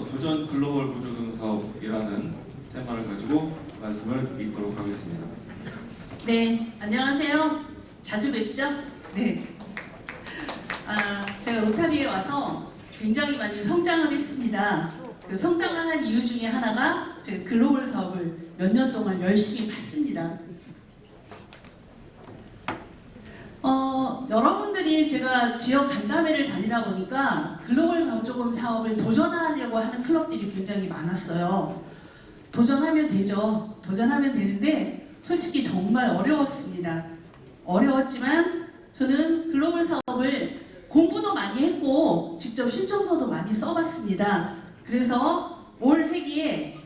대해서 도전 글로벌 보조금 사업이라는 테마를 가지고 말씀을 잇도록 하겠습니다. 네, 안녕하세요. 자주 뵙죠? 네. 제가 로타리에 와서 굉장히 많이 성장을 했습니다. 그 성장한 이유 중에 하나가 제가 글로벌 사업을 몇 년 동안 열심히 봤습니다. 여러분들이 제가 지역 간담회를 다니다 보니까 글로벌 보조금 사업을 도전하려고 하는 클럽들이 굉장히 많았어요. 도전하면 되죠. 도전하면 되는데 솔직히 정말 어려웠습니다. 어려웠지만 저는 글로벌 사업을 공부도 많이 했고 직접 신청서도 많이 써봤습니다. 그래서 올 회기에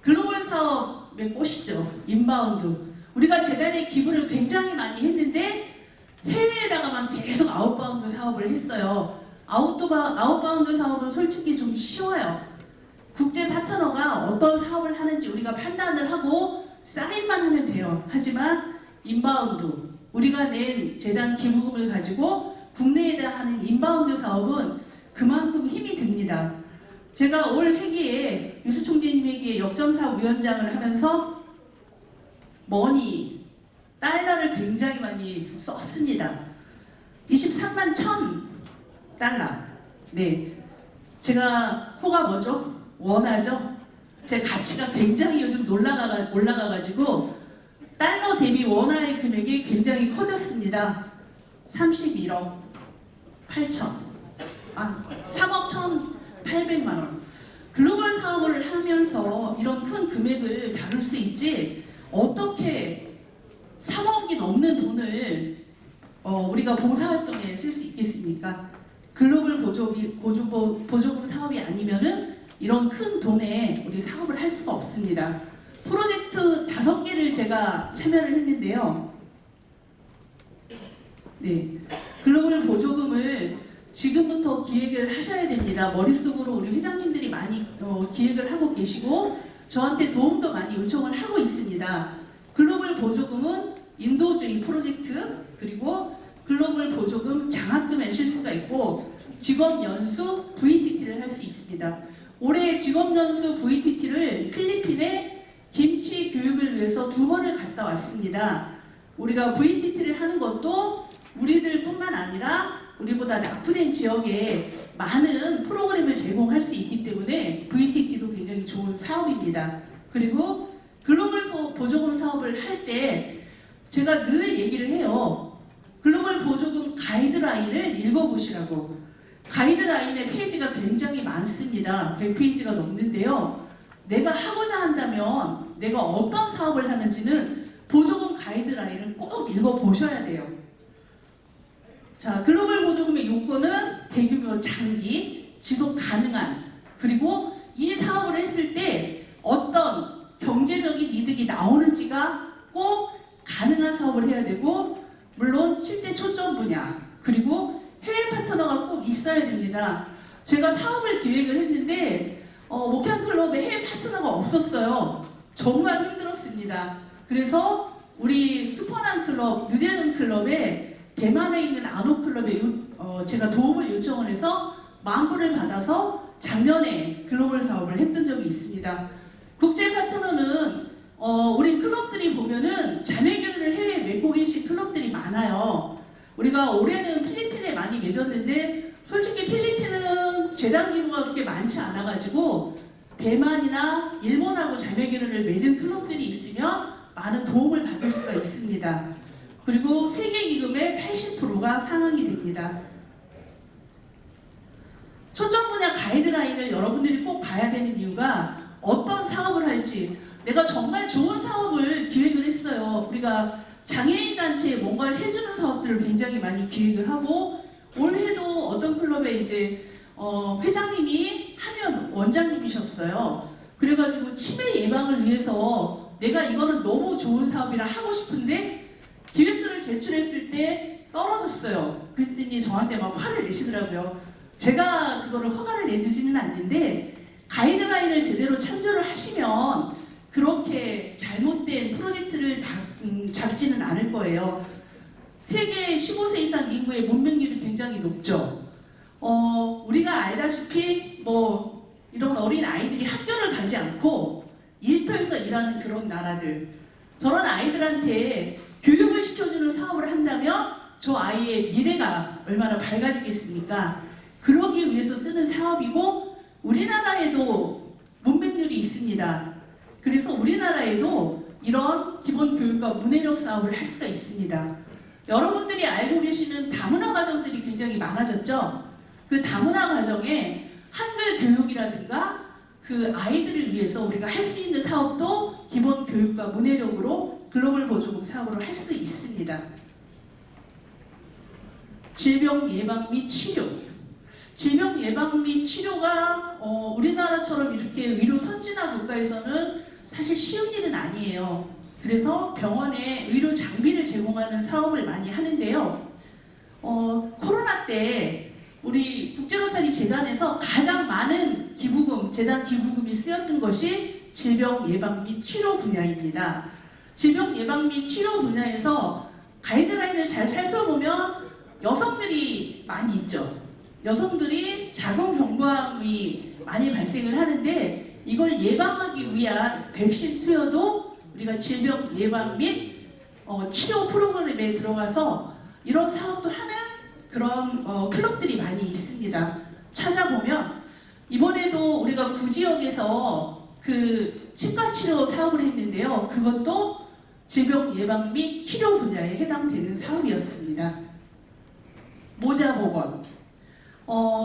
글로벌 사업의 꽃이죠. 인바운드. 우리가 재단에 기부를 굉장히 많이 했는데 해외에다가만 계속 아웃바운드 사업을 했어요. 아웃바운드 사업은 솔직히 좀 쉬워요. 국제 파트너가 어떤 사업을 하는지 우리가 판단을 하고 사인만 하면 돼요. 하지만 인바운드, 우리가 낸 재단 기부금을 가지고 국내에다 하는 인바운드 사업은 그만큼 힘이 듭니다. 제가 올 회기에 유수총재님 회기에 역점사업 위원장을 하면서 머니, 달러를 굉장히 많이 썼습니다. 23만 1,000달러. 네, 제가 호가 뭐죠? 원화죠? 제 가치가 굉장히 요즘 올라가가지고 달러 대비 원화의 금액이 굉장히 커졌습니다. 31억 8천 3억 1,800만 원. 글로벌 사업을 하면서 이런 큰 금액을 다룰 수 있지 어떻게 3억이 넘는 돈을 우리가 봉사활동에 쓸 수 있겠습니까? 글로벌 보조금 사업이 아니면은 이런 큰 돈에 우리 사업을 할 수가 없습니다. 프로젝트 5개를 제가 참여를 했는데요. 네, 글로벌 보조금을 지금부터 기획을 하셔야 됩니다. 머릿속으로 우리 회장님들이 많이 기획을 하고 계시고 저한테 도움도 많이 요청을 하고 있습니다. 글로벌 보조금은 인도주의 프로젝트, 그리고 글로벌 보조금 장학금에 쓸 수가 있고 직업연수 VTT를 할 수 있습니다. 올해 직업연수 VTT를 필리핀에 김치 교육을 위해서 2번을 갔다 왔습니다. 우리가 VTT를 하는 것도 우리들 뿐만 아니라 우리보다 낙후된 지역에 많은 프로그램을 제공할 수 있기 때문에 VTT도 굉장히 좋은 사업입니다. 그리고 글로벌 보조금 사업을 할 때 제가 늘 얘기를 해요. 글로벌 보조금 가이드라인을 읽어보시라고. 가이드라인의 페이지가 굉장히 많습니다. 100페이지가 넘는데요. 내가 하고자 한다면 내가 어떤 사업을 하는지는 보조금 가이드라인을 꼭 읽어보셔야 돼요. 자, 글로벌 보조금의 요건은 대규모 장기, 지속 가능한, 그리고 이 사업을 했을 때 어떤 경제적인 이득이 나오는지가 꼭 가능한 사업을 해야 되고, 물론 10대 초점 분야, 그리고 해외 파트너가 꼭 있어야 됩니다. 제가 사업을 기획을 했는데 목향클럽에 해외 파트너가 없었어요. 정말 힘들었습니다. 그래서 우리 슈퍼난 클럽, 뉴델런 클럽에 대만에 있는 아노클럽에 제가 도움을 요청을 해서 망부를 받아서 작년에 글로벌 사업을 했던 적이 있습니다. 국제 파트너는 우리 클럽들이 보면은 자매결의를 해외에 맺고 계신 클럽들이 많아요. 우리가 올해는 필리핀에 많이 맺었는데 솔직히 필리핀은 재단 기부가 그렇게 많지 않아가지고 대만이나 일본하고 자매결의를 맺은 클럽들이 있으면 많은 도움을 받을 수가 있습니다. 그리고 세계 기금의 80%가 상환이 됩니다. 초점 분야 가이드라인을 여러분들이 꼭 봐야 되는 이유가 어떤 사업을 할지, 내가 정말 좋은 사업을 기획을 했어요. 우리가 장애인 단체에 뭔가를 해주는 사업들을 굉장히 많이 기획을 하고, 올해도 어떤 클럽에 이제 회장님이 하면 원장님이셨어요. 그래가지고 치매 예방을 위해서 내가 이거는 너무 좋은 사업이라 하고 싶은데 기획서를 제출했을 때 떨어졌어요. 그랬더니 저한테 막 화를 내시더라고요. 제가 그거를 허가를 내주지는 않는데 가이드라인을 제대로 참조를 하시면 그렇게 잘못된 프로젝트를 잡지는 않을 거예요. 세계 15세 이상 인구의 문맹률이 굉장히 높죠. 우리가 알다시피 이런 어린 아이들이 학교를 가지 않고 일터에서 일하는 그런 나라들, 저런 아이들한테 교육을 시켜주는 사업을 한다면 저 아이의 미래가 얼마나 밝아지겠습니까? 그러기 위해서 쓰는 사업이고, 우리나라에도 문맹률이 있습니다. 그래서 우리나라에도 이런 기본교육과 문해력 사업을 할 수가 있습니다. 여러분들이 알고 계시는 다문화 가정들이 굉장히 많아졌죠? 그 다문화 가정에 한글 교육이라든가 그 아이들을 위해서 우리가 할 수 있는 사업도 기본교육과 문해력으로 글로벌 보조금 사업으로 할 수 있습니다. 질병 예방 및 치료. 질병 예방 및 치료가 우리나라처럼 이렇게 의료 선진화 국가에서는 사실 쉬운 일은 아니에요. 그래서 병원에 의료 장비를 제공하는 사업을 많이 하는데요. 코로나 때 우리 국제로타리 재단에서 가장 많은 기부금, 재단 기부금이 쓰였던 것이 질병 예방 및 치료 분야입니다. 질병 예방 및 치료 분야에서 가이드라인을 잘 살펴보면 여성들이 많이 있죠. 여성들이 자궁경부암이 많이 발생을 하는데, 이걸 예방하기 위한 백신 투여도 우리가 질병 예방 및 치료 프로그램에 들어가서 이런 사업도 하는 그런 클럽들이 많이 있습니다. 찾아보면 이번에도 우리가 구지역에서 그 치과 치료 사업을 했는데요. 그것도 질병 예방 및 치료 분야에 해당되는 사업이었습니다. 모자보건.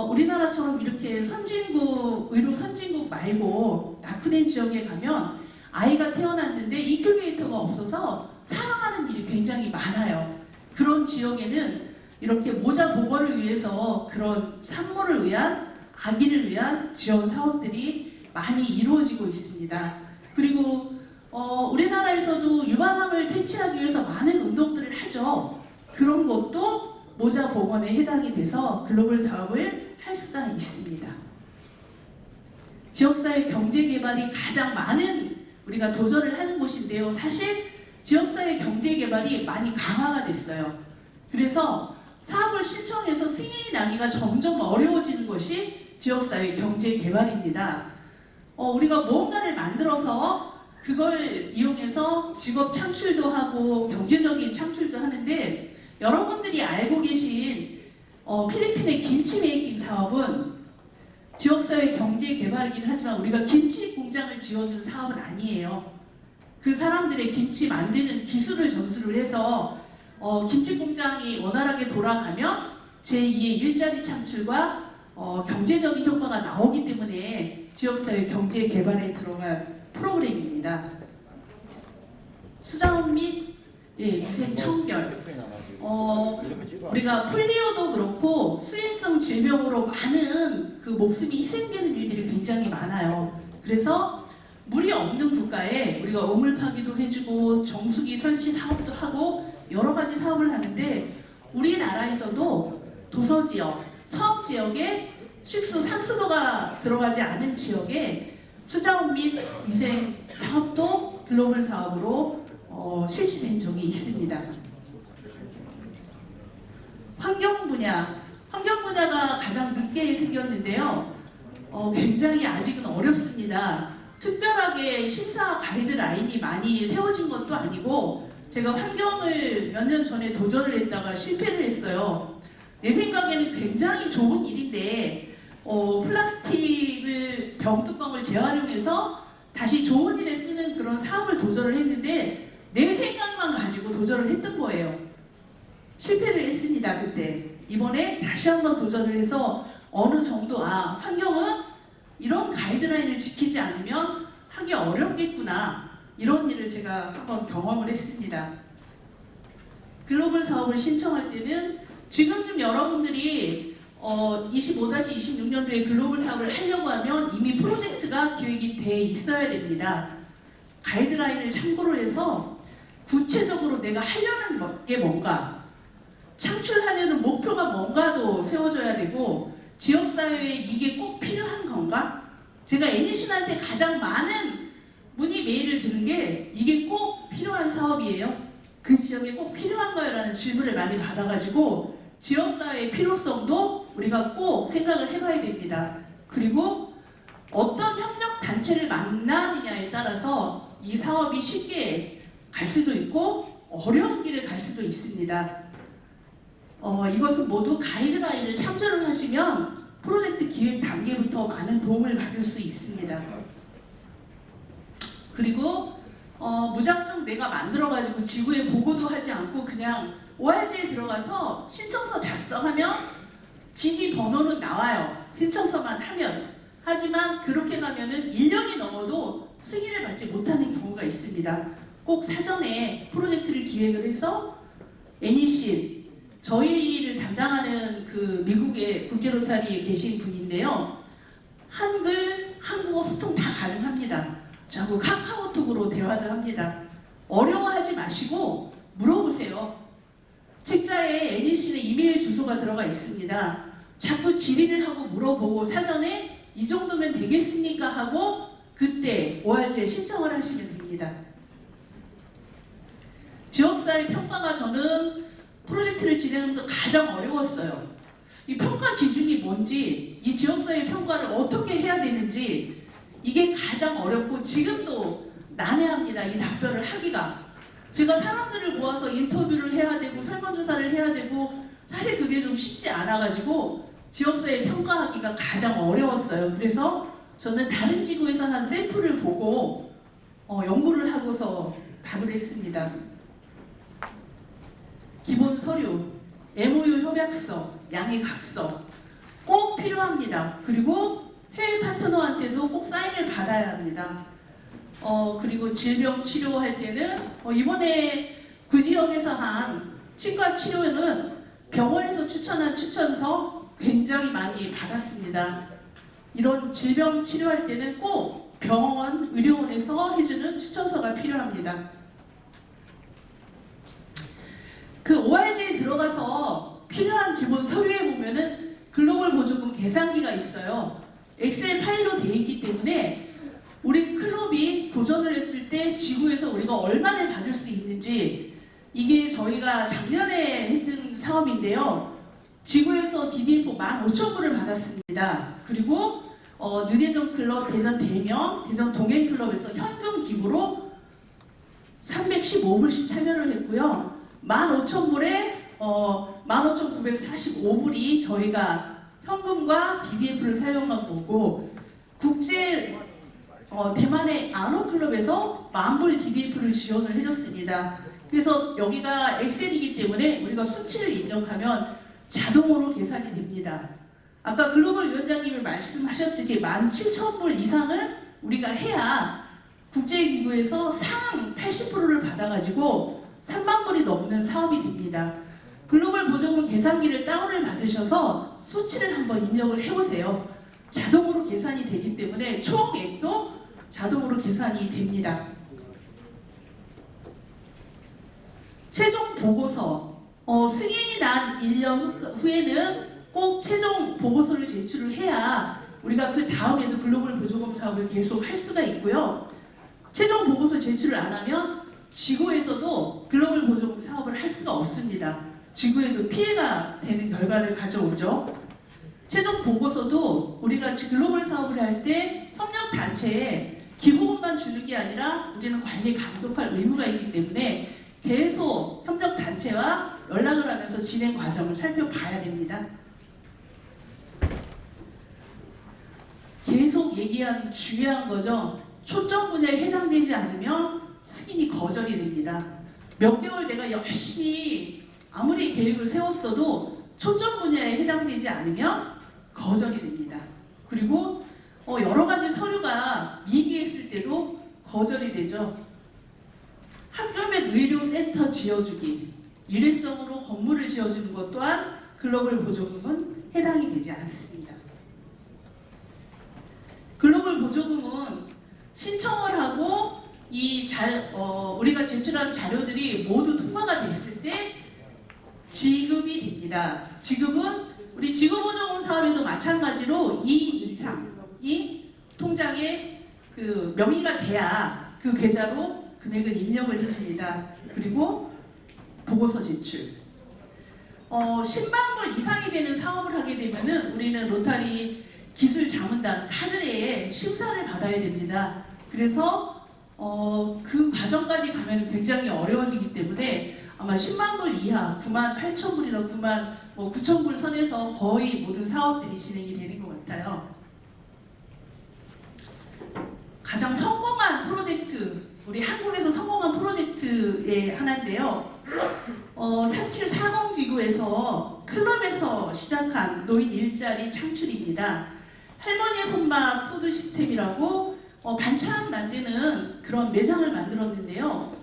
우리나라처럼 이렇게 선진국, 의료 선진국 말고 낙후된 지역에 가면 아이가 태어났는데 인큐베이터가 없어서 사망하는 일이 굉장히 많아요. 그런 지역에는 이렇게 모자 보건을 위해서 그런 산모를 위한, 아기를 위한 지원 사업들이 많이 이루어지고 있습니다. 그리고 우리나라에서도 유방암을 퇴치하기 위해서 많은 운동들을 하죠. 그런 것도 모자 보건에 해당이 돼서 글로벌 사업을 할 수가 있습니다. 지역사회 경제개발이 가장 많은 우리가 도전을 하는 곳인데요. 사실 지역사회 경제개발이 많이 강화가 됐어요. 그래서 사업을 신청해서 승인이 나기가 점점 어려워지는 것이 지역사회 경제개발입니다. 우리가 무언가를 만들어서 그걸 이용해서 직업 창출도 하고 경제적인 창출도 하는데, 여러분들이 알고 계신 필리핀의 김치 메이킹 사업은 지역사회 경제개발이긴 하지만 우리가 김치 공장을 지어주는 사업은 아니에요. 그 사람들의 김치 만드는 기술을 전수를 해서 김치 공장이 원활하게 돌아가면 제2의 일자리 창출과 경제적인 효과가 나오기 때문에 지역사회 경제개발에 들어간 프로그램입니다. 수자원 및 위생 청결. 우리가 폴리오도 그렇고 수인성 질병으로 많은 그 목숨이 희생되는 일들이 굉장히 많아요. 그래서 물이 없는 국가에 우리가 우물 파기도 해주고 정수기 설치 사업도 하고 여러 가지 사업을 하는데, 우리나라에서도 도서지역, 섬지역에 식수 상수도가 들어가지 않은 지역에 수자원 및 위생 사업도 글로벌 사업으로 실시된 적이 있습니다. 환경 분야가 가장 늦게 생겼는데요. 굉장히 아직은 어렵습니다. 특별하게 심사 가이드라인이 많이 세워진 것도 아니고, 제가 환경을 몇 년 전에 도전을 했다가 실패를 했어요. 내 생각에는 굉장히 좋은 일인데 플라스틱을 병뚜껑을 재활용해서 다시 좋은 일에 쓰는 그런 사업을 도전을 했는데 내 생각만 가지고 도전을 했던 거예요. 실패를 했습니다. 그때. 이번에 다시 한번 도전을 해서 어느 정도 환경은 이런 가이드라인을 지키지 않으면 하기 어렵겠구나, 이런 일을 제가 한번 경험을 했습니다. 글로벌 사업을 신청할 때는 지금쯤 여러분들이 25-26년도에 글로벌 사업을 하려고 하면 이미 프로젝트가 기획이 돼 있어야 됩니다. 가이드라인을 참고로 해서 구체적으로 내가 하려는 게 뭔가, 창출하려는 목표가 뭔가도 세워줘야 되고, 지역사회에 이게 꼭 필요한 건가? 제가 애니신한테 가장 많은 문의 메일을 드는 게 이게 꼭 필요한 사업이에요? 그 지역에 꼭 필요한가요? 라는 질문을 많이 받아가지고 지역사회의 필요성도 우리가 꼭 생각을 해봐야 됩니다. 그리고 어떤 협력 단체를 만나느냐에 따라서 이 사업이 쉽게 갈 수도 있고 어려운 길을 갈 수도 있습니다. 이것은 모두 가이드라인을 참조를 하시면 프로젝트 기획 단계부터 많은 도움을 받을 수 있습니다. 그리고 무작정 내가 만들어가지고 지구에 보고도 하지 않고 그냥 ORG에 들어가서 신청서 작성하면 지지 번호는 나와요. 신청서만 하면. 하지만 그렇게 가면은 1년이 넘어도 승인을 받지 못하는 경우가 있습니다. 꼭 사전에 프로젝트를 기획을 해서 NEC, 저희를 담당하는 그 미국의 국제로타리에 계신 분인데요. 한글, 한국어 소통 다 가능합니다. 저하고 카카오톡으로 대화도 합니다. 어려워하지 마시고 물어보세요. 책자에 NEC의 이메일 주소가 들어가 있습니다. 자꾸 질의를 하고 물어보고 사전에 이 정도면 되겠습니까? 하고 그때 ORG에 신청을 하시면 됩니다. 지역사회 평가가 저는 프로젝트를 진행하면서 가장 어려웠어요. 이 평가 기준이 뭔지, 이 지역사회 평가를 어떻게 해야 되는지 이게 가장 어렵고 지금도 난해합니다. 이 답변을 하기가. 제가 사람들을 모아서 인터뷰를 해야 되고 설문조사를 해야 되고 사실 그게 좀 쉽지 않아가지고 지역사회 평가하기가 가장 어려웠어요. 그래서 저는 다른 지구에서 한 샘플을 보고 연구를 하고서 답을 했습니다. 기본 서류, MOU 협약서, 양해각서 꼭 필요합니다. 그리고 해외 파트너한테도 꼭 사인을 받아야 합니다. 그리고 질병 치료할 때는 이번에 그 지역에서 한 치과 치료는 병원에서 추천한 추천서 굉장히 많이 받았습니다. 이런 질병 치료할 때는 꼭 병원, 의료원에서 해주는 추천서가 필요합니다. 그 ORG에 들어가서 필요한 기본 서류에 보면은 글로벌 보조금 계산기가 있어요. 엑셀 파일로 되어 있기 때문에 우리 클럽이 도전을 했을 때 지구에서 우리가 얼마를 받을 수 있는지, 이게 저희가 작년에 했던 사업인데요. 지구에서 DDF 15,000불을 받았습니다. 그리고 뉴대전 클럽, 대전 대명, 대전 동행 클럽에서 현금 기부로 315불씩 참여를 했고요. 15,000불에 15,945불이 저희가 현금과 DDF를 사용한 거고, 국제 대만의 아노클럽에서 10,000불 DDF를 지원을 해줬습니다. 그래서 여기가 엑셀이기 때문에 우리가 수치를 입력하면 자동으로 계산이 됩니다. 아까 글로벌 위원장님이 말씀하셨듯이 17,000불 이상은 우리가 해야 국제기구에서 상응 80%를 받아가지고 3만 불이 넘는 사업이 됩니다. 글로벌 보조금 계산기를 다운을 받으셔서 수치를 한번 입력을 해보세요. 자동으로 계산이 되기 때문에 총액도 자동으로 계산이 됩니다. 최종 보고서, 승인이 난 1년 후에는 꼭 최종 보고서를 제출을 해야 우리가 그 다음에도 글로벌 보조금 사업을 계속 할 수가 있고요. 최종 보고서 제출을 안 하면 지구에서도 글로벌 보조금 사업을 할 수가 없습니다. 지구에도 피해가 되는 결과를 가져오죠. 최종 보고서도 우리가 글로벌 사업을 할 때 협력단체에 기부금만 주는 게 아니라 우리는 관리 감독할 의무가 있기 때문에 계속 협력단체와 연락을 하면서 진행 과정을 살펴봐야 됩니다. 계속 얘기한 중요한 거죠. 초점 분야에 해당되지 않으면 승인이 거절이 됩니다. 몇 개월 내가 열심히 아무리 계획을 세웠어도 초점 분야에 해당되지 않으면 거절이 됩니다. 그리고 여러 가지 서류가 미비했을 때도 거절이 되죠. 학교 및 의료센터 지어주기, 일회성으로 건물을 지어주는 것 또한 글로벌 보조금은 해당이 되지 않습니다. 글로벌 보조금은 신청을 하고 우리가 제출한 자료들이 모두 통과가 됐을 때 지급이 됩니다. 지급은 우리 지구보조금 사업에도 마찬가지로 2인 이상이 통장에 그 명의가 돼야 그 계좌로 금액을 입력을 해줍니다. 그리고 보고서 제출. 10만 불 이상이 되는 사업을 하게 되면은 우리는 로타리 기술 자문단 카드레의 심사를 받아야 됩니다. 그래서 그 과정까지 가면 굉장히 어려워지기 때문에 아마 10만 불 이하, 9만 8천 불이나 9만 9천 불 선에서 거의 모든 사업들이 진행이 되는 것 같아요. 가장 성공한 프로젝트, 우리 한국에서 성공한 프로젝트의 하나인데요. 3740 지구에서 클럽에서 시작한 노인 일자리 창출입니다. 할머니의 손맛 푸드 시스템이라고 반찬 만드는 그런 매장을 만들었는데요.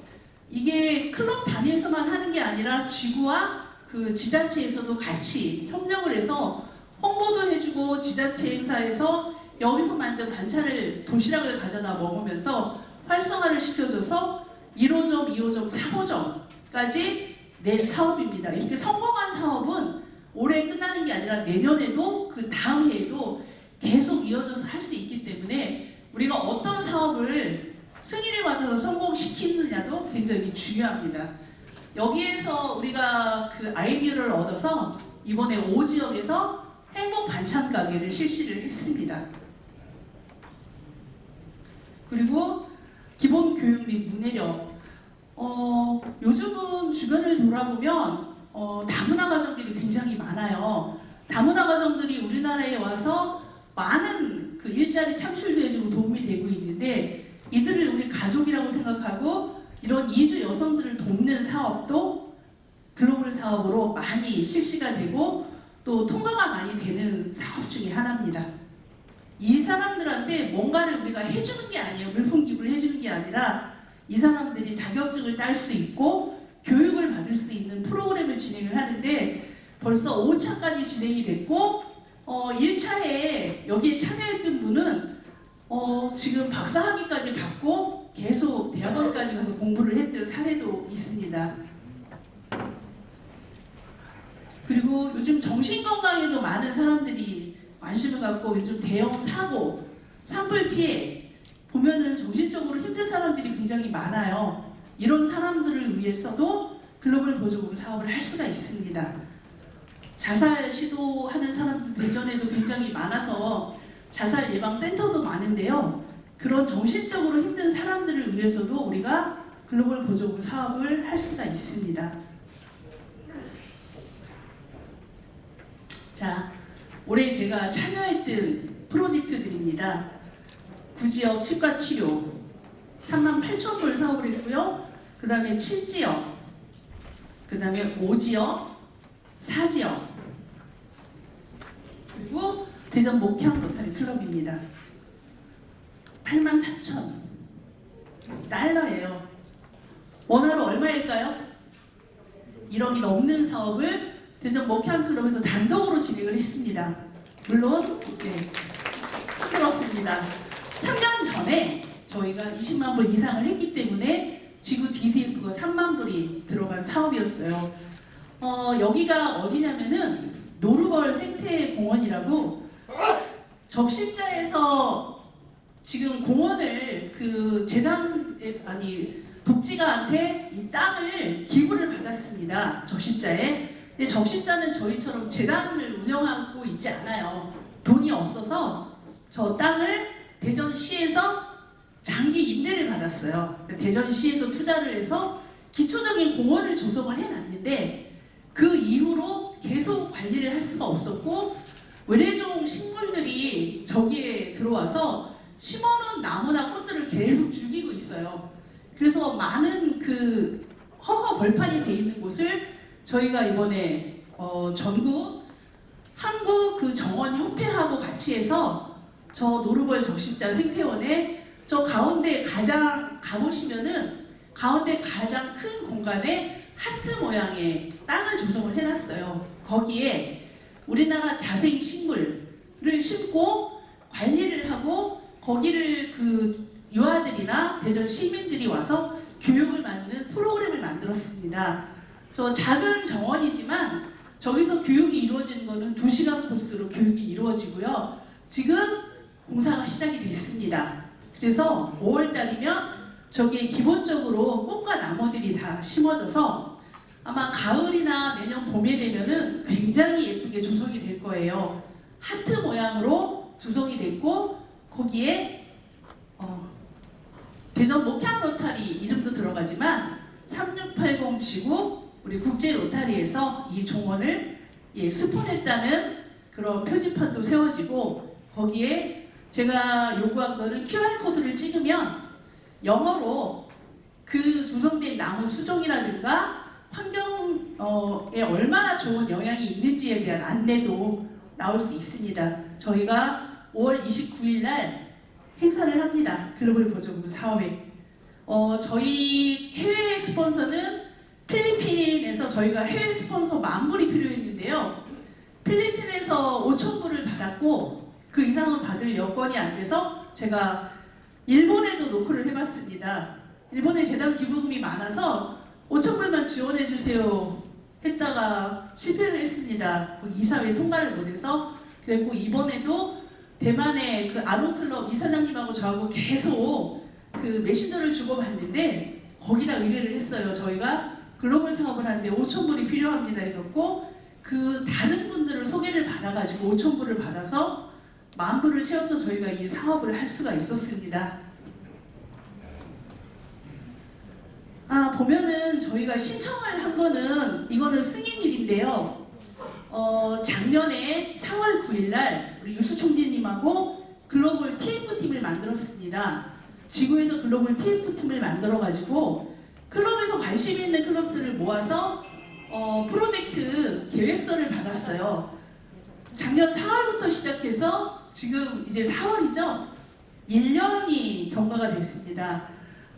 이게 클럽 단위에서만 하는 게 아니라 지구와 그 지자체에서도 같이 협력을 해서 홍보도 해주고 지자체 행사에서 여기서 만든 반찬을 도시락을 가져다 먹으면서 활성화를 시켜줘서 1호점, 2호점, 3호점까지 낸 사업입니다. 이렇게 성공한 사업은 올해 끝나는 게 아니라 내년에도 그 다음 해에도 계속 이어져서 할 수 있기 때문에 우리가 어떤 사업을 승인을 받아서 성공시키느냐도 굉장히 중요합니다. 여기에서 우리가 그 아이디어를 얻어서 이번에 5지역에서 행복 반찬 가게를 실시를 했습니다. 그리고 기본 교육 및 문해력. 요즘은 주변을 돌아보면 다문화 가정들이 굉장히 많아요. 다문화 가정들이 우리나라에 와서 많은 그 일자리 창출도 해주고 도움이 되고 있는데 이들을 우리 가족이라고 생각하고 이런 이주 여성들을 돕는 사업도 글로벌 사업으로 많이 실시가 되고 또 통과가 많이 되는 사업 중에 하나입니다. 이 사람들한테 뭔가를 우리가 해주는 게 아니에요. 물품 기부를 해주는 게 아니라 이 사람들이 자격증을 딸 수 있고 교육을 받을 수 있는 프로그램을 진행을 하는데 벌써 5차까지 진행이 됐고 1차에 여기에 참여했던 분은 지금 박사학위까지 받고 계속 대학원까지 가서 공부를 했던 사례도 있습니다. 그리고 요즘 정신건강에도 많은 사람들이 관심을 갖고 요즘 대형 사고, 산불 피해 보면은 정신적으로 힘든 사람들이 굉장히 많아요. 이런 사람들을 위해서도 글로벌 보조금 사업을 할 수가 있습니다. 자살 시도하는 사람들 대전에도 굉장히 많아서 자살 예방 센터도 많은데요. 그런 정신적으로 힘든 사람들을 위해서도 우리가 글로벌 보조금 사업을 할 수가 있습니다. 자, 올해 제가 참여했던 프로젝트들입니다. 구지역 치과 치료 3만 8천 불 사업을 했고요. 그 다음에 7지역, 그 다음에 5지역, 4지역, 그리고 대전 목향 로타리 클럽입니다. 8만 4천 달러예요. 원화로 얼마일까요? 1억이 넘는 사업을 대전 목향 클럽에서 단독으로 진행을 했습니다. 물론 힘들었습니다. 3년 전에 저희가 20만 불 이상을 했기 때문에 지구 DDF가 3만 불이 들어간 사업이었어요. 여기가 어디냐면은 노르벌 생태공원이라고 적십자에서 지금 공원을 그 재단에서 독지가한테 이 땅을 기부를 받았습니다. 적십자에. 근데 적십자는 저희처럼 재단을 운영하고 있지 않아요. 돈이 없어서 저 땅을 대전시에서 장기 임대를 받았어요. 대전시에서 투자를 해서 기초적인 공원을 조성을 해놨는데 그 이후로 계속 관리를 할 수가 없었고 외래종 식물들이 저기에 들어와서 심어놓은 나무나 꽃들을 계속 죽이고 있어요. 그래서 많은 그 허허 벌판이 돼 있는 곳을 저희가 이번에 전국 한국 그 정원 협회하고 같이 해서 저 노르벌 적십자 생태원에 저 가운데 가장 가보시면은 가운데 가장 큰 공간에 하트 모양의 땅을 조성을 해놨어요. 거기에 우리나라 자생 식물을 심고 관리를 하고 거기를 그 유아들이나 대전 시민들이 와서 교육을 받는 프로그램을 만들었습니다. 저 작은 정원이지만 저기서 교육이 이루어지는 거는 2시간 코스로 교육이 이루어지고요. 지금 공사가 시작이 됐습니다. 그래서 5월달이면 저기에 기본적으로 꽃과 나무들이 다 심어져서 아마 가을이나 내년 봄에 되면은 굉장히 예쁘게 조성이 될 거예요. 하트 모양으로 조성이 됐고 거기에 대전 목향 로타리 이름도 들어가지만 3680 지구 우리 국제 로타리에서 이 종원을 스폰했다는 그런 표지판도 세워지고 거기에 제가 요구한 거는 QR코드를 찍으면 영어로 그 조성된 나무 수종이라든가 환경에 얼마나 좋은 영향이 있는지에 대한 안내도 나올 수 있습니다. 저희가 5월 29일 날 행사를 합니다. 글로벌 보조금 사업에. 저희 해외 스폰서는 필리핀에서 저희가 해외 스폰서 10,000불이 필요했는데요. 필리핀에서 5,000불을 받았고 그 이상은 받을 여건이 안 돼서 제가 일본에도 노크를 해봤습니다. 일본에 재단 기부금이 많아서 5,000불만 지원해주세요 했다가 실패를 했습니다. 이사회 통과를 못해서. 그리고 이번에도 대만의 그 아노클럽 이사장님하고 저하고 계속 그 메신저를 주고받는데 거기다 의뢰를 했어요. 저희가 글로벌 사업을 하는데 5,000불이 필요합니다 해갖고 그 다른 분들을 소개를 받아가지고 5,000불을 받아서 10,000불을 채워서 저희가 이 사업을 할 수가 있었습니다. 보면은 저희가 신청을 한 거는 이거는 승인일인데요. 작년에 4월 9일 날 우리 유수 총재님하고 글로벌 TF팀을 만들었습니다. 지구에서 글로벌 TF팀을 만들어가지고 클럽에서 관심 있는 클럽들을 모아서 프로젝트 계획서를 받았어요. 작년 4월부터 시작해서 지금 이제 4월이죠. 1년이 경과가 됐습니다.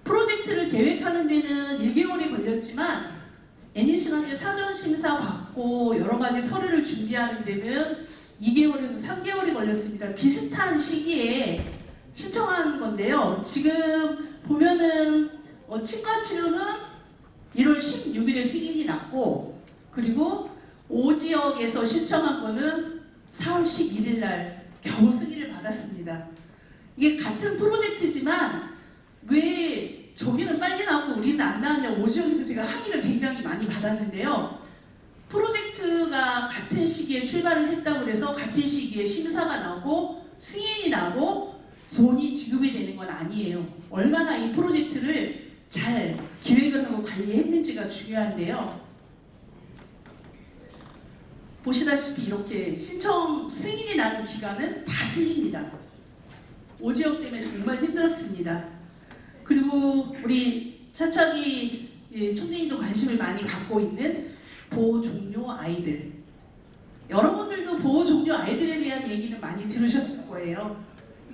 프로젝트를 계획하는 데는 1개월이 걸렸지만 NEC한테 사전 심사 받고 여러 가지 서류를 준비하는 데는 2개월에서 3개월이 걸렸습니다. 비슷한 시기에 신청한 건데요. 지금 보면은 치과 치료는 1월 16일에 승인이 났고 그리고 5지역에서 신청한 거는 4월 11일 날 겨우 승인을 받았습니다. 이게 같은 프로젝트지만 왜 저기는 빨리 나오고 우리는 안 나왔냐고 5지역에서 제가 항의를 굉장히 많이 받았는데요. 프로젝트가 같은 시기에 출발을 했다고 해서 같은 시기에 심사가 나오고 승인이 나고 돈이 지급이 되는 건 아니에요. 얼마나 이 프로젝트를 잘 기획을 하고 관리했는지가 중요한데요. 보시다시피 이렇게 신청 승인이 나는 기간은 다 틀립니다. 5지역 때문에 정말 힘들었습니다. 그리고 우리 차차기 총재님도 관심을 많이 갖고 있는 보호 종료 아이들. 여러분들도 보호 종료 아이들에 대한 얘기는 많이 들으셨을 거예요.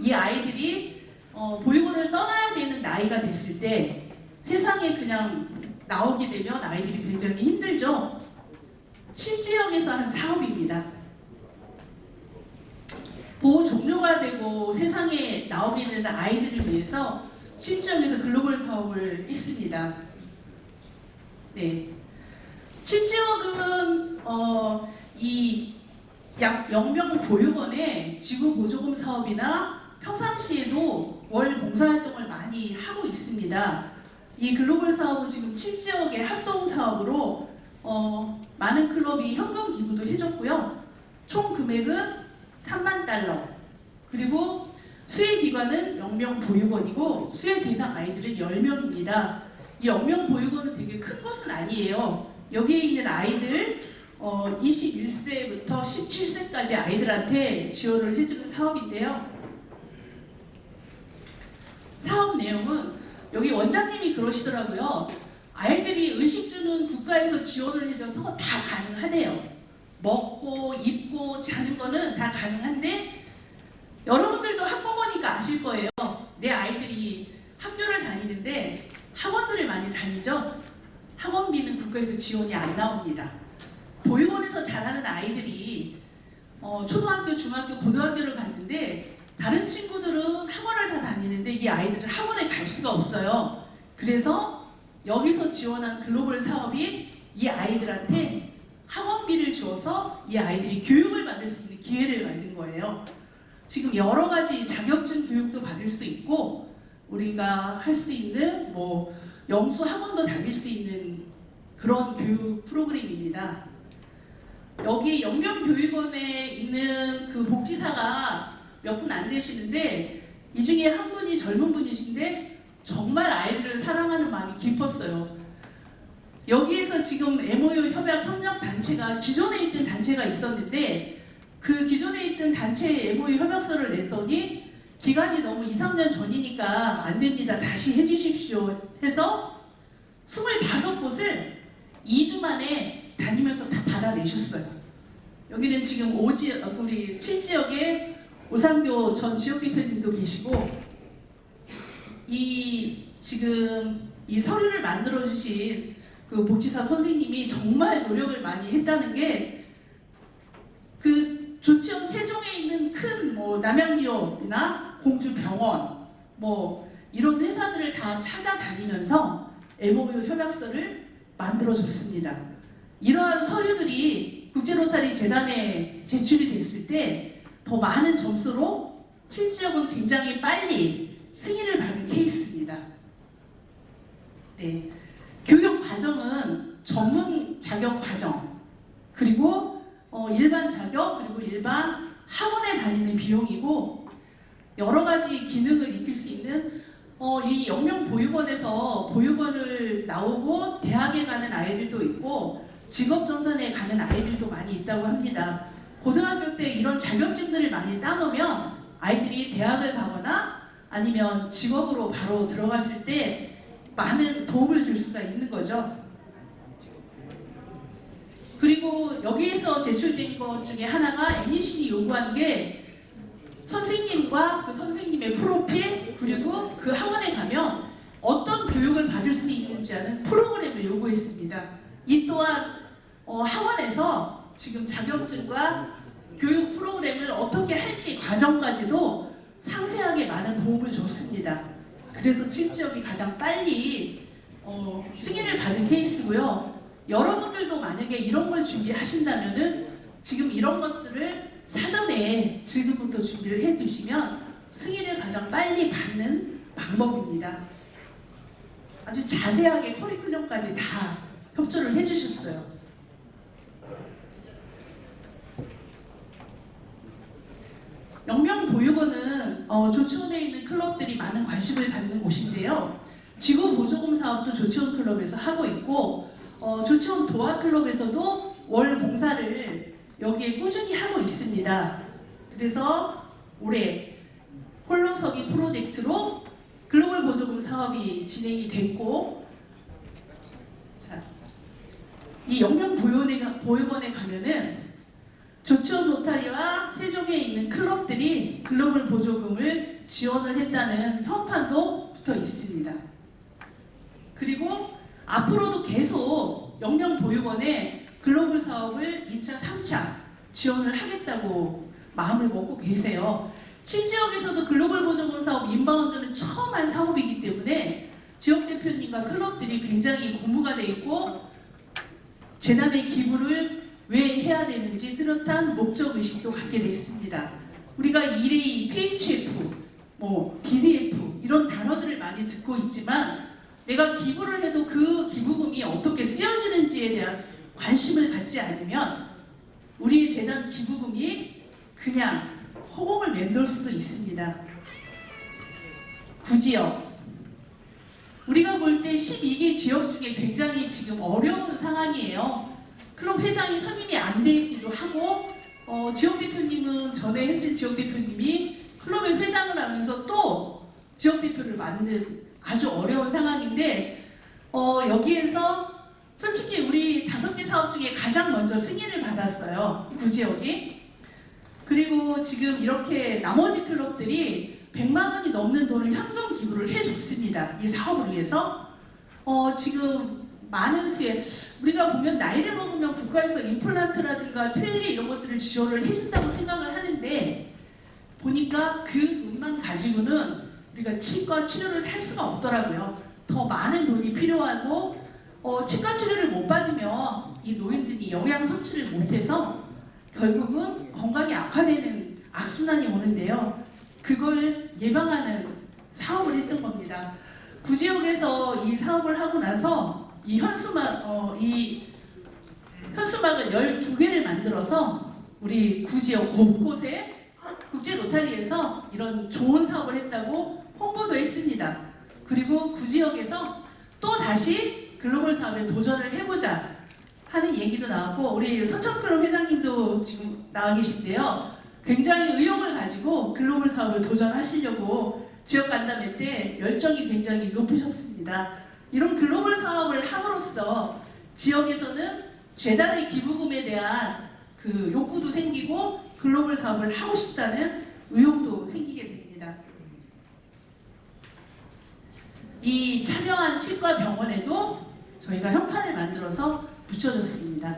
이 아이들이 보육원을 떠나야 되는 나이가 됐을 때 세상에 그냥 나오게 되면 아이들이 굉장히 힘들죠. 7지역에서 한 사업입니다. 보호 종료가 되고 세상에 나오게 되는 아이들을 위해서 7지역에서 글로벌 사업을 했습니다. 네. 7지역은 이 영명 보육원의 지구 보조금 사업이나 평상시에도 월 봉사활동을 많이 하고 있습니다. 이 글로벌 사업은 지금 7지역의 합동 사업으로 많은 클럽이 현금 기부도 해줬고요. 총 금액은 3만 달러. 그리고 수혜 기관은 영명 보육원이고 수혜 대상 아이들은 10명입니다. 이 영명 보육원은 되게 큰 것은 아니에요. 여기에 있는 아이들 21세부터 17세까지 아이들한테 지원을 해주는 사업인데요. 사업 내용은 여기 원장님이 그러시더라고요. 아이들이 의식 주는 국가에서 지원을 해줘서 다 가능하대요. 먹고 입고 자는 거는 다 가능한데 여러분들도 학부모니까 아실 거예요. 내 아이들이 학교를 다니는데 학원들을 많이 다니죠. 학원비는 국가에서 지원이 안 나옵니다. 보육원에서 자라는 아이들이 초등학교, 중학교, 고등학교를 갔는데 다른 친구들은 학원을 다 다니는데 이 아이들은 학원에 갈 수가 없어요. 그래서 여기서 지원한 글로벌 사업이 이 아이들한테 학원비를 주어서 이 아이들이 교육을 받을 수 있는 기회를 만든 거예요. 지금 여러 가지 자격증 교육도 받을 수 있고 우리가 할 수 있는 영수 학원도 다닐 수 있는 그런 교육 프로그램입니다. 여기 영명교육원에 있는 그 복지사가 몇 분 안 되시는데 이 중에 한 분이 젊은 분이신데 정말 아이들을 사랑하는 마음이 깊었어요. 여기에서 지금 MOU 협약 단체가 기존에 있던 단체가 있었는데 그 기존에 있던 단체의 MOU 협약서를 냈더니 기간이 너무 2, 3년 전이니까 안 됩니다. 다시 해주십시오 해서 25곳을 2주 만에 다니면서 다 받아내셨어요. 여기는 지금 우리 7지역에 오상교 전 지역대표님도 계시고 지금 이 서류를 만들어주신 그 복지사 선생님이 정말 노력을 많이 했다는 게 그 조치원 세종에 있는 큰 남양유업이나 공주병원 이런 회사들을 다 찾아다니면서 MOU 협약서를 만들어줬습니다. 이러한 서류들이 국제로타리 재단에 제출이 됐을 때 더 많은 점수로 7지역은 굉장히 빨리 승인을 받은 케이스입니다. 네. 교육 과정은 전문 자격 과정, 그리고 일반 자격, 그리고 일반 학원에 다니는 비용이고 여러 가지 기능을 익힐 수 있는 이 영명보육원에서 보육원을 나오고 대학에 가는 아이들도 있고 직업정산에 가는 아이들도 많이 있다고 합니다. 고등학교 때 이런 자격증들을 많이 따놓으면 아이들이 대학을 가거나 아니면 직업으로 바로 들어갔을 때 많은 도움을 줄 수가 있는 거죠. 그리고 여기에서 제출된 것 중에 하나가 NEC이 요구한 게 선생님과 그 선생님의 프로필 그리고 그 학원에 가면 어떤 교육을 받을 수 있는지 하는 프로그램을 요구했습니다. 이 또한 학원에서 지금 자격증과 교육 프로그램을 어떻게 할지 과정까지도 상세하게 많은 도움을 줬습니다. 그래서 7지역이 가장 빨리 승인을 받은 케이스고요. 여러분들도 만약에 이런 걸 준비하신다면은 지금 이런 것들을 사전에 지금부터 준비를 해두시면 승인을 가장 빨리 받는 방법입니다. 아주 자세하게 커리큘럼까지 다 협조를 해주셨어요. 영명보육원은 조치원에 있는 클럽들이 많은 관심을 갖는 곳인데요. 지구보조금 사업도 조치원 클럽에서 하고 있고 조치원 도화클럽에서도 월 봉사를 여기에 꾸준히 하고 있습니다. 그래서 올해 홀로서기 프로젝트로 글로벌 보조금 사업이 진행이 됐고 이 영명보육원에 가면은 조치원 로타리와 세종에 있는 클럽들이 글로벌 보조금을 지원을 했다는 현판도 붙어 있습니다. 그리고 앞으로도 계속 영명보육원에 글로벌 사업을 2차, 3차 지원을 하겠다고 마음을 먹고 계세요. 7지역에서도 글로벌 보조금 사업 인바운드는 처음 한 사업이기 때문에 지역 대표님과 클럽들이 굉장히 공부가 돼 있고 재단의 기부를 왜 해야 되는지 뚜렷한 목적의식도 갖게 됐습니다. 우리가 1A, PHF, DDF 이런 단어들을 많이 듣고 있지만 내가 기부를 해도 그 기부금이 어떻게 쓰여지는지에 대한 관심을 갖지 않으면 우리 재단 기부금이 그냥 허공을 맴돌 수도 있습니다. 구지역 우리가 볼 때 12개 지역 중에 굉장히 지금 어려운 상황이에요. 클럽 회장이 선임이 안 돼 있기도 하고 지역 대표님은 전에 했던 지역 대표님이 클럽의 회장을 하면서 또 지역 대표를 맡는 아주 어려운 상황인데 여기에서 솔직히 우리 5개 사업 중에 가장 먼저 승인을 받았어요. 구지역이. 그리고 지금 이렇게 나머지 클럽들이 100만 원이 넘는 돈을 현금 기부를 해줬습니다. 이 사업을 위해서. 지금 많은 수의 우리가 보면 나이를 먹으면 국가에서 임플란트라든가 트일리 이런 것들을 지원을 해준다고 생각을 하는데 보니까 그 돈만 가지고는 우리가 치과 치료를 할 수가 없더라고요. 더 많은 돈이 필요하고 치과 치료를 못 받으면 이 노인들이 영양 섭취를 못해서 결국은 건강이 악화되는 악순환이 오는데요. 그걸 예방하는 사업을 했던 겁니다. 구지역에서 이 사업을 하고 나서 이 현수막을 12개를 만들어서 우리 구지역 곳곳에 국제 로타리에서 이런 좋은 사업을 했다고 홍보도 했습니다. 그리고 구지역에서 또 다시 글로벌 사업에 도전을 해보자 하는 얘기도 나왔고, 우리 서천클럽 회장님도 지금 나와 계신데요. 굉장히 의욕을 가지고 글로벌 사업을 도전하시려고 지역 간담회 때 열정이 굉장히 높으셨습니다. 이런 글로벌 사업을 함으로써 지역에서는 재단의 기부금에 대한 그 욕구도 생기고 글로벌 사업을 하고 싶다는 의욕도 생기게 됩니다. 이 참여한 치과 병원에도 저희가 현판을 만들어서 붙여줬습니다.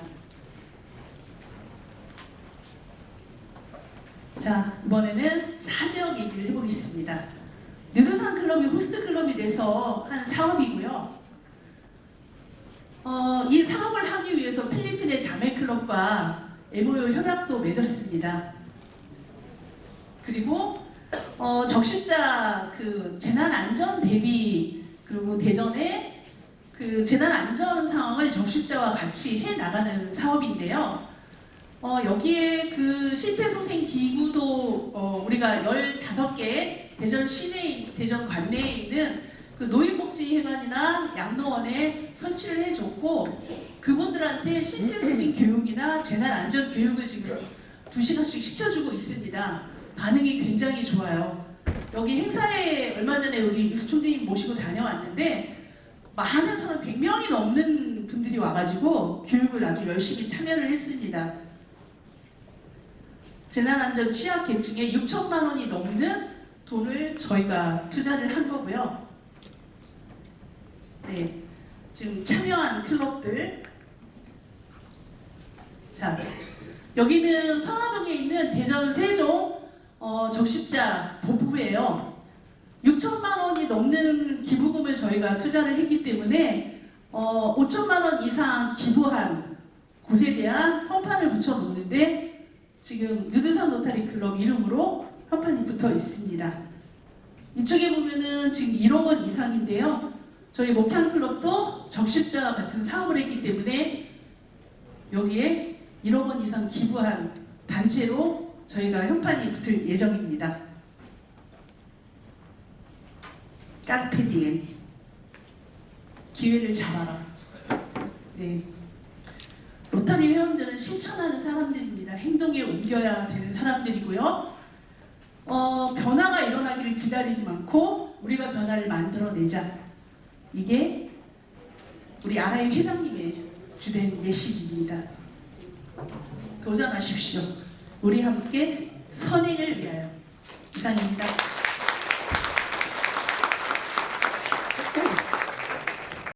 자, 이번에는 사지역 얘기를 해보겠습니다. 느드산 클럽이 호스트 클럽이 돼서 한 사업이고요. 이 사업을 하기 위해서 필리핀의 자매 클럽과 MOU 협약도 맺었습니다. 그리고 적십자 그 재난 안전 대비, 그리고 대전에 그 재난 안전 상황을 적십자와 같이 해 나가는 사업인데요. 여기에 그 실패소생 기구도 우리가 15개 대전 시내, 대전 관내에 있는 그 노인복지회관이나 양로원에 설치를 해줬고, 그분들한테 실패소생 교육이나 재난 안전 교육을 지금 2시간씩 시켜주고 있습니다. 반응이 굉장히 좋아요. 여기 행사에 얼마 전에 우리 유수총장님 모시고 다녀왔는데 많은 사람, 100명이 넘는 분들이 와가지고 교육을 아주 열심히 참여를 했습니다. 재난안전 취약계층에 6천만 원이 넘는 돈을 저희가 투자를 한 거고요. 네, 지금 참여한 클럽들. 자, 여기는 성화동에 있는 대전 세종 적십자 본부예요. 6천만 원이 넘는 기부금을 저희가 투자를 했기 때문에 5천만 원 이상 기부한 곳에 대한 현판을 붙여 놓는데, 지금 느드산 로타리 클럽 이름으로 현판이 붙어 있습니다. 이쪽에 보면은 지금 1억 원 이상인데요. 저희 목향 클럽도 적십자와 같은 사업을 했기 때문에 여기에 1억 원 이상 기부한 단체로 저희가 현판이 붙을 예정입니다. 깡패디엔 기회를 잡아라. 네. 로타리 회원들은 실천하는 사람들입니다. 행동에 옮겨야 되는 사람들이고요. 변화가 일어나기를 기다리지 않고 우리가 변화를 만들어내자. 이게 우리 아라이 회장님의 주된 메시지입니다. 도전하십시오. 우리 함께 선행을 위하여. 이상입니다.